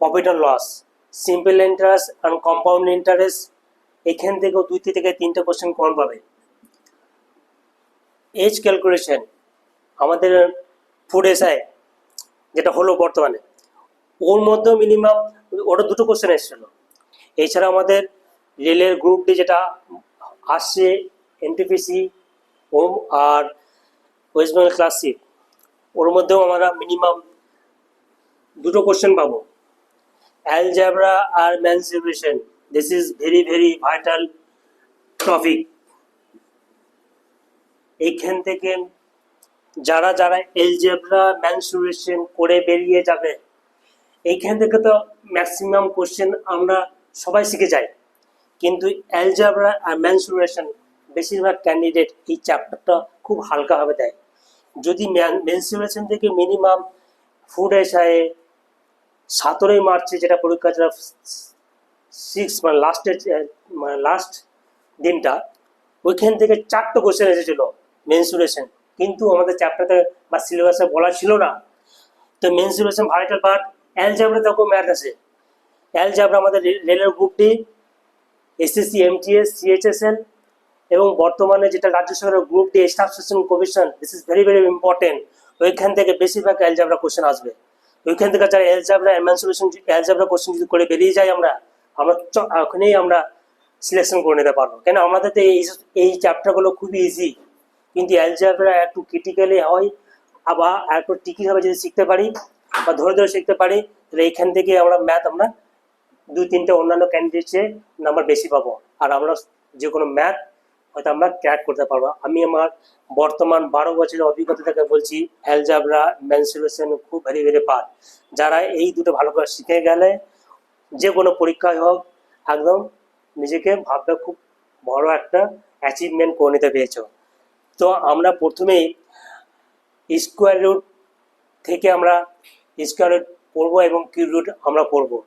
Profit and loss, simple interest and compound interest, এখান থেকেও 2 থেকে 3টে কোশ্চেন কমন পাবে। এজ ক্যালকুলেশন, আমাদের ফুড এসআই যেটা হলো বর্তমানে, ওর মধ্যেও মিনিমাম ওটা 2টো কোশ্চেন এসেছিল। এছাড়া আমাদের রেলের গ্রুপ ডি যেটা আসছে, এনটিপিসি আর ওয়েস্ট বেঙ্গল ক্লাসিক, ওর মধ্যেও আমরা মিনিমাম 2টো কোশ্চেন পাবো। অ্যালজেব্রা আর mensuration, this is very very vital topic. এইখান থেকে যারা যারা অ্যালজেব্রা মেনসুরেশন করে বেরিয়ে যাবে, এইখান থেকে তো ম্যাক্সিমাম কোশ্চেন আমরা সবাই শিখে যাই, কিন্তু অ্যালজেব্রা আর মেনসুরেশন বেশিরভাগ ক্যান্ডিডেট এই চ্যাপ্টারটা খুব হালকাভাবে দেয়। যদি মেনসুরেশন থেকে মিনিমাম ফুড এসআইয়ে 17ই মার্চে যেটা পরীক্ষা ছিল 6 মানে লাস্ট দিনটা, ওইখান থেকে 4টে কোশ্চেন এসেছিল মেনসুরেশন, কিন্তু আমাদের চ্যাপ্টারতে বা সিলেবাসে বলা ছিল না। তো মেনসুরেশন ভাইটাল পার্ট। অ্যালজেব্রা দেখো ম্যাথ আছে, অ্যালজেব্রা আমাদের রেলের group D, SSC, MTS, CHSL এবং বর্তমানে যেটা রাজ্য সরকারের group D staff selection commission, this is very very important. ওইখান থেকে বেশিরভাগ অ্যালজেব্রা কোশ্চেন আসবে। ওইখান থেকে যারা অ্যালজেব্রা মেনসুরেশন অ্যালজেব্রা কোশ্চেন যদি করে বেরিয়ে যায়, আমরা ওখানেই আমরা সিলেকশন করে নিতে পারবো। কেন আমাদের তো এই চ্যাপ্টারগুলো খুবই ইজি, কিন্তু অ্যালজেব্রা একটু ক্রিটিক্যালি হয়, আবার একটু টিকিভাবে যদি শিখতে পারি বা ধরে ধরে শিখতে পারি, তাহলে এইখান থেকে আমরা ম্যাথ আমরা 2-3টে অন্যান্য ক্যান্ডিডেটে নাম্বার বেশি পাবো, আর আমরা যে কোনো ম্যাথ হয়তো আমরা ক্র্যাক করতে পারবো। আমি আমার বর্তমান 12 বছরের অভিজ্ঞতা থেকে বলছি, অ্যালজেব্রা মেনসুরেশন খুব ভেরি ভেরি পার্ট। যারা এই দুটো ভালো করে শিখে গেলে যে কোনো পরীক্ষায় হোক একদম নিজেকে ভাববে খুব বড় একটা অ্যাচিভমেন্ট করে নিতে পেরেছ। তো আমরা প্রথমেই স্কোয়ার রুট থেকে আমরা স্কোয়ার রুট পড়বো এবং কিউব রুট আমরা পড়বো।